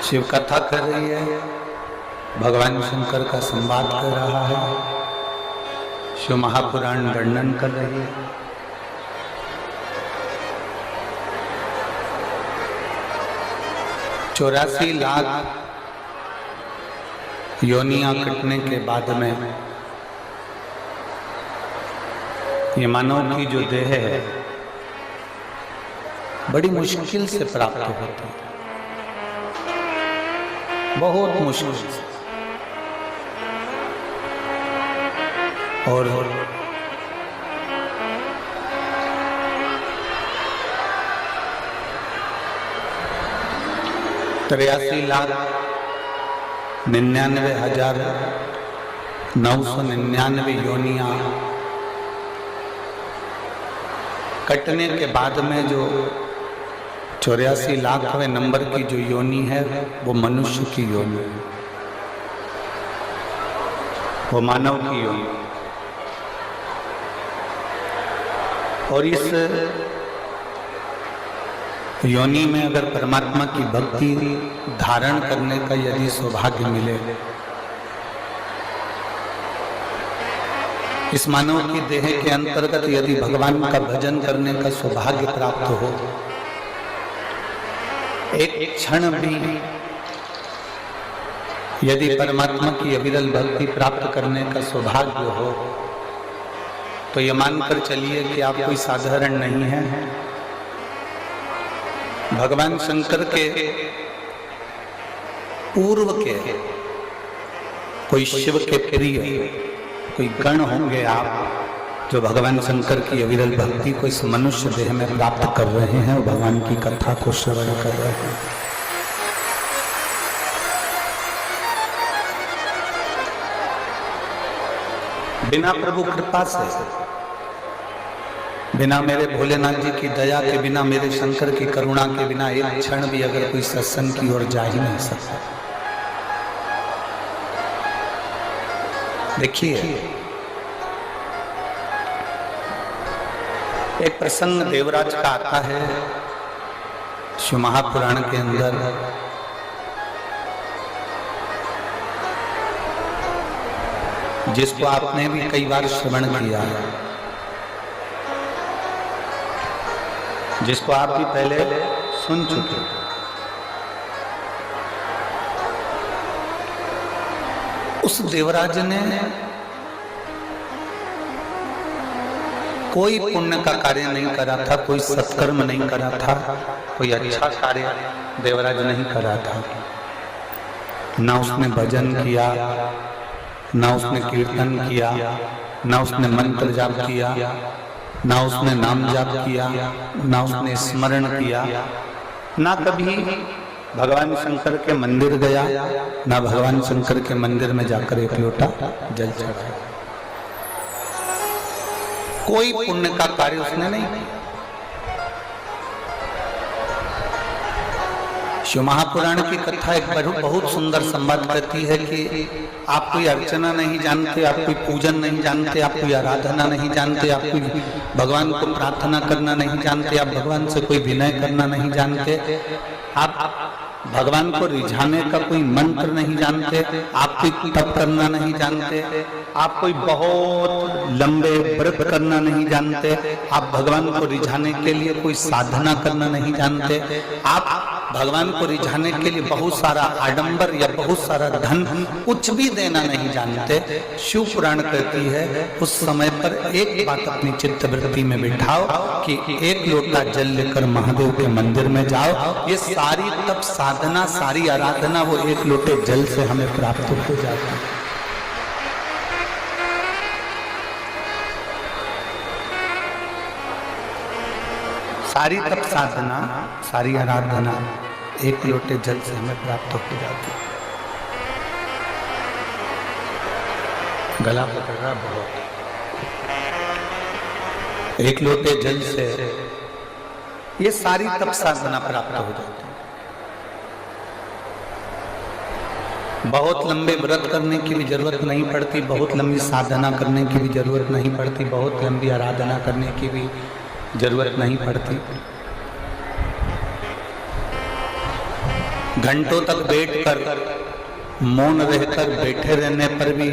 शिव कथा कर रही है, भगवान शंकर का संवाद कर रहा है, शिव महापुराण वर्णन कर रही है। चौरासी लाख योनियां कटने के बाद में ये मानव की जो देह है बड़ी मुश्किल से प्राप्त होती है, बहुत मुश्किल से। और 83,99,999 योनियां कटने के बाद में जो 84 लाखवें नंबर की जो योनि है वो मनुष्य की योनि है, वो मानव की योनि। और इस योनि में अगर परमात्मा की भक्ति धारण करने का यदि सौभाग्य मिले, इस मानव की देह के अंतर्गत यदि भगवान का भजन करने का सौभाग्य प्राप्त हो, एक क्षण भी यदि परमात्मा की अविरल भक्ति प्राप्त करने का सौभाग्य हो, तो ये मानकर चलिए कि आप कोई साधारण नहीं है। भगवान शंकर के पूर्व के कोई शिव के प्रिय कोई गण होंगे आप, जो भगवान शंकर की अविरल भक्ति को इस मनुष्य देह में प्राप्त कर रहे हैं और भगवान की कथा को श्रवण कर रहे हैं। बिना प्रभु कृपा से, बिना मेरे भोलेनाथ जी की दया के, बिना मेरे शंकर की करुणा के बिना एक क्षण भी अगर कोई सत्संग की ओर जा ही नहीं सकता। देखिए, एक प्रसंग देवराज का आता है शिव महापुराण के अंदर। जिसको आपने भी कई बार श्रवण किया है, जिसको आप भी पहले सुन चुके। उस देवराज ने कोई पुण्य का कार्य नहीं करा था, कोई सत्कर्म नहीं करा था, कोई अच्छा कार्य देवराज नहीं करा था। ना उसने भजन किया, ना उसने कीर्तन किया, ना उसने मंत्र जाप किया, ना उसने नाम जाप किया, ना उसने स्मरण किया, ना कभी भगवान शंकर के मंदिर गया, ना भगवान शंकर के मंदिर में जाकर एक लोटा जल चढ़ाया। कोई पुण्य का कार्य उसने नहीं किया। शिव महापुराण की कथा एक बहुत सुंदर संवाद करती है कि आप कोई अर्चना नहीं जानते, आप कोई पूजन नहीं जानते, आप कोई आराधना नहीं जानते, आप कोई भगवान को प्रार्थना करना नहीं जानते, आप भगवान से कोई विनय करना नहीं जानते, आप भगवान को रिझाने का कोई मंत्र नहीं जानते, आप कोई तप करना नहीं जानते, आप कोई बहुत लंबे व्रत करना नहीं जानते, आप भगवान को रिझाने के लिए कोई साधना करना नहीं जानते, आप भगवान को रिझाने के लिए बहुत सारा आडंबर या बहुत सारा धन कुछ भी देना नहीं जानते। शिव पुराण कहती है उस समय पर एक बात अपनी चित्त वृत्ति में बिठाओ कि एक लोटा जल लेकर महादेव के मंदिर में जाओ। ये सारी तप साधना, सारी आराधना वो एक लोटे जल से हमें प्राप्त हो जाती है। सारी तप साधना, सारी आराधना एक लोटे जल से हमें प्राप्त हो जाती है। गला पकड़ रहा बहुत। एक लोटे जल से ये सारी तप साधना प्राप्त हो जाती है। बहुत लंबे व्रत करने की भी जरूरत नहीं पड़ती, बहुत लंबी साधना करने की भी जरूरत नहीं पड़ती, बहुत लंबी आराधना करने की भी जरूरत नहीं पड़ती। घंटों तक बैठकर मौन रहकर बैठे रहने पर भी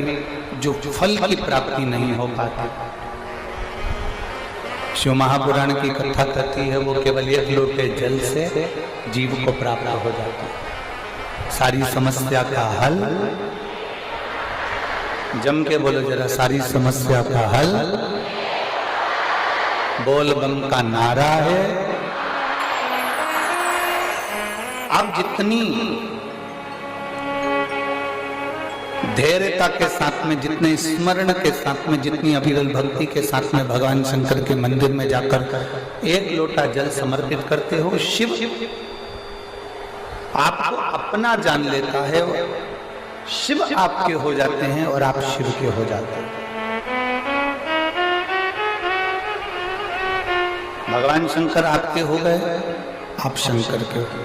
जो फल की प्राप्ति नहीं हो पाती। शिव महापुराण की कथा कहती है वो केवल एक लोटे जल से जीव को प्राप्त हो जाता है। सारी समस्या का हल, जम के बोलो जरा, सारी समस्या का हल बोल बम का नारा है। आप जितनी धैर्यता के साथ में, जितने स्मरण के साथ में, जितनी अविरल भक्ति के साथ में भगवान शंकर के मंदिर में जाकर एक लोटा जल समर्पित करते हो, शिव आपको अपना जान लेता है, शिव आपके हो जाते हैं और आप शिव के हो जाते हैं। भगवान शंकर आपके हो गए, आप शंकर के हो।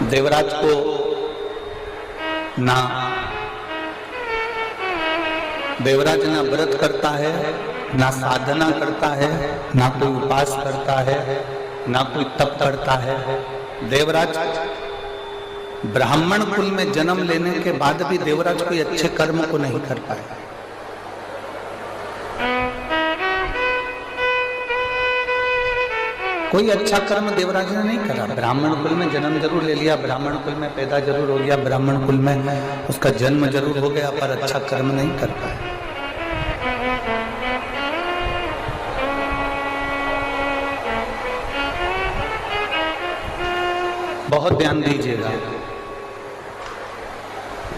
देवराज को ना देवराज ना व्रत करता है, ना साधना करता है, ना कोई उपास करता है, ना कोई तप करता है। देवराज ब्राह्मण कुल में जन्म लेने के बाद भी देवराज कोई अच्छे कर्म को नहीं कर पाया। कोई अच्छा कर्म देवराज ने नहीं करा। ब्राह्मण कुल में जन्म जरूर ले लिया, ब्राह्मण कुल में पैदा जरूर हो गया, ब्राह्मण कुल में उसका जन्म जरूर हो गया, पर अच्छा कर्म नहीं कर पाया। बहुत ध्यान दीजिएगा।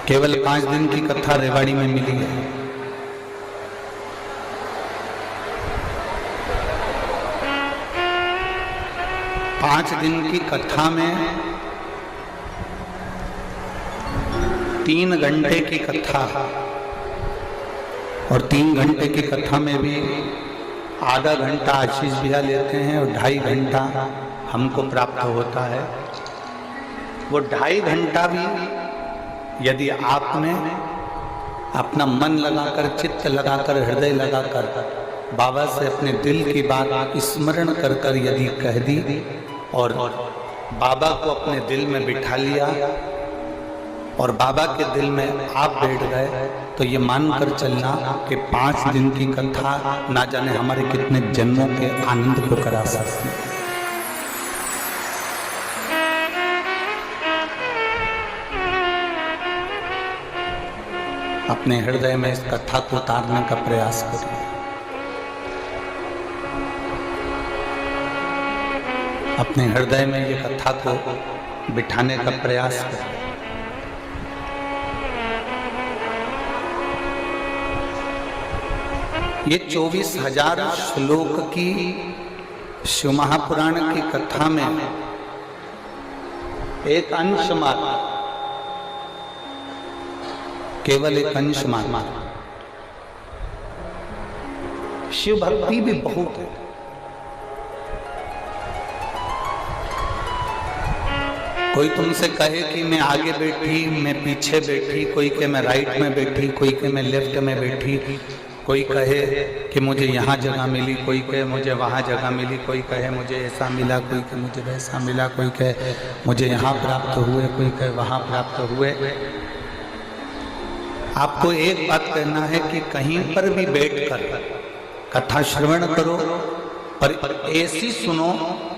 केवल 5 दिन की कथा रेवाड़ी में मिली है। पांच दिन की कथा में 3 घंटे की कथा, और 3 घंटे की कथा में भी आधा घंटा आशीष भैया लेते हैं और 2.5 घंटा हमको प्राप्त होता है। वो 2.5 घंटा भी यदि आपने अपना मन लगाकर, चित्त लगाकर, हृदय लगाकर बाबा से अपने दिल की बात स्मरण कर कर यदि कह दी और बाबा को अपने दिल में बिठा लिया और बाबा के दिल में आप बैठ गए, तो ये मानकर चलना कि 5 दिन की कथा ना जाने हमारे कितने जन्मों के आनंद को करा सकती है। अपने हृदय में इस कथा को उतारने का प्रयास करिए। अपने हृदय में ये कथा को बिठाने का प्रयास करें। ये 24,000 श्लोक की शिव महापुराण की कथा में एक अंश मात्र, केवल एक अंश मात्र। शिव भक्ति भी बहुत है। कोई तुमसे कहे कि मैं आगे बैठी, मैं पीछे बैठी, कोई कहे मैं राइट में बैठी, कोई कहे मैं लेफ्ट में बैठी, कोई कहे कि मुझे यहाँ जगह मिली, कोई कहे मुझे वहाँ जगह मिली, कोई कहे मुझे ऐसा मिला, कोई कहे मुझे वैसा मिला, कोई कहे मुझे यहाँ प्राप्त हुए, कोई कहे वहाँ प्राप्त हुए। आपको एक बात कहना है कि कहीं पर भी बैठकर कथा श्रवण करो, पर ऐसी सुनो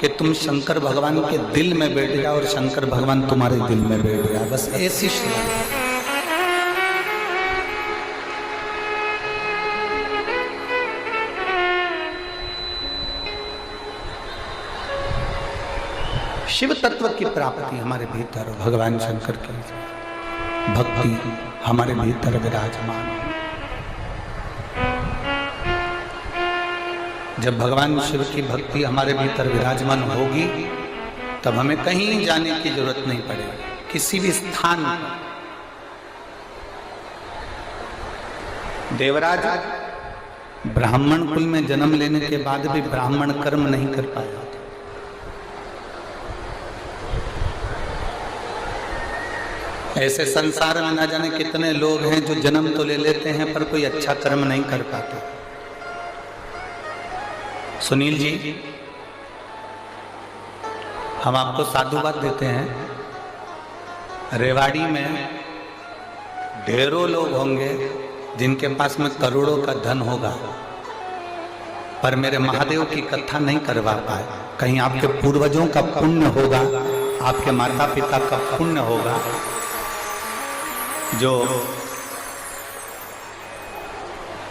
कि तुम शंकर भगवान के दिल में बैठ जाओ और शंकर भगवान तुम्हारे दिल में बैठ जाए। बस ऐसी सुनो। शिव तत्व की प्राप्ति हमारे भीतर, भगवान शंकर की भक्ति हमारे भीतर विराजमान। जब भगवान शिव की भक्ति हमारे भीतर विराजमान होगी, तब हमें कहीं जाने की जरूरत नहीं पड़ेगी। किसी भी स्थान देवराज ब्राह्मण कुल में जन्म लेने के बाद भी ब्राह्मण कर्म नहीं कर पाया। ऐसे संसार में ना जाने कितने लोग हैं जो जन्म तो ले लेते हैं पर कोई अच्छा कर्म नहीं कर पाते। सुनील जी, हम आपको साधुवाद देते हैं। रेवाड़ी में ढेरों लोग होंगे जिनके पास में करोड़ों का धन होगा, पर मेरे महादेव की कथा नहीं करवा पाए। कहीं आपके पूर्वजों का पुण्य होगा, आपके माता पिता का पुण्य होगा, जो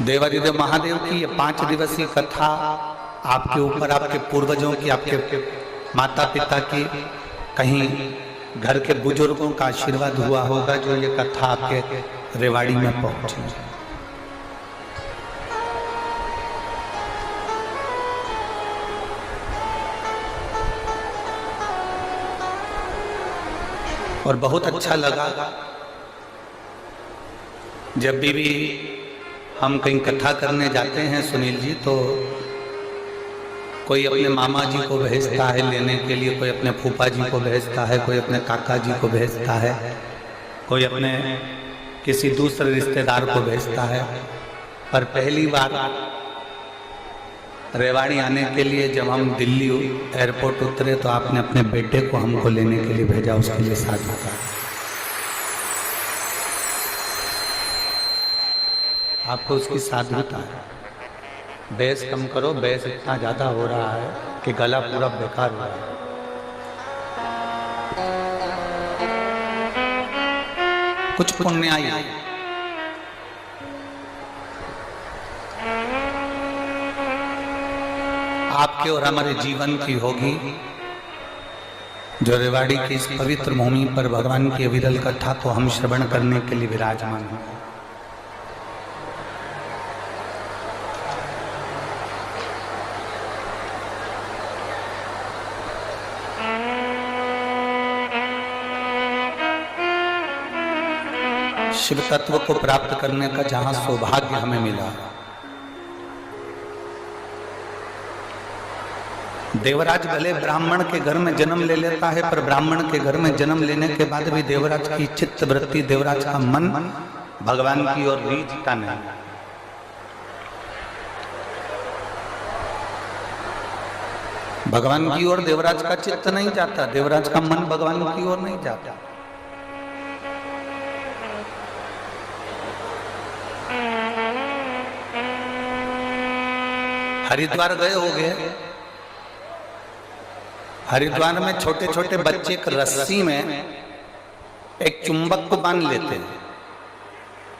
देवादिदेव महादेव की ये 5 दिवसीय कथा आपके ऊपर, आपके पूर्वजों की, आपके माता पिता की, कहीं घर के बुजुर्गों का आशीर्वाद हुआ होगा, जो ये कथा आपके रेवाड़ी में पहुंची। और बहुत अच्छा लगा जब भी हम कहीं कथा करने जाते हैं सुनील जी, तो कोई अपने मामा जी को भेजता है लेने के लिए, कोई अपने फूफा जी को भेजता है, कोई अपने काका जी को भेजता है, कोई अपने किसी दूसरे रिश्तेदार को भेजता है। पर पहली बार रेवाड़ी आने के लिए जब हम दिल्ली एयरपोर्ट उतरे तो आपने अपने बेटे को हमको लेने के लिए भेजा, उसके लिए साधुता। आपको उसकी साधुता है। बेस कम करो, बेस इतना ज्यादा हो रहा है कि गला पूरा बेकार हो रहा है। कुछ पुण्य आई आपके और हमारे जीवन की होगी, जो रेवाड़ी की इस पवित्र भूमि पर भगवान की अविरल कथा को हम श्रवण करने के लिए विराजमान हैं। शिव तत्व को प्राप्त करने का जहां सौभाग्य हमें मिला, देवराज भले ब्राह्मण के घर में जन्म ले लेता है, पर ब्राह्मण के घर में जन्म लेने के बाद भी देवराज की चित्त वृत्ति, देवराज का मन भगवान की ओर रीझता नहीं। भगवान की ओर देवराज का चित्त नहीं जाता, देवराज का मन भगवान की ओर नहीं जाता। हरिद्वार गए होंगे, हरिद्वार में छोटे छोटे बच्चे एक रस्सी में एक चुंबक को बांध लेते हैं।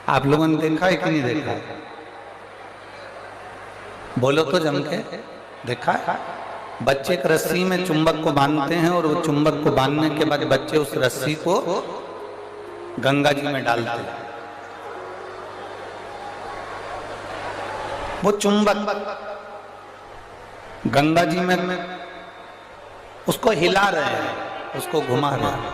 आप लोगों ने देखा है कि नहीं देखा है? बोलो तो जम के, देखा है? बच्चे एक रस्सी में चुंबक को बांधते हैं और वो चुंबक को बांधने के बाद बच्चे उस रस्सी को गंगा जी में डालते हैं। वो चुंबक गंगा जी में उसको हिला रहे हैं, उसको घुमा रहे हैं।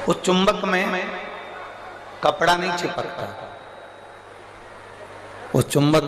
उस चुंबक में कपड़ा नहीं चिपकता, उस चुंबक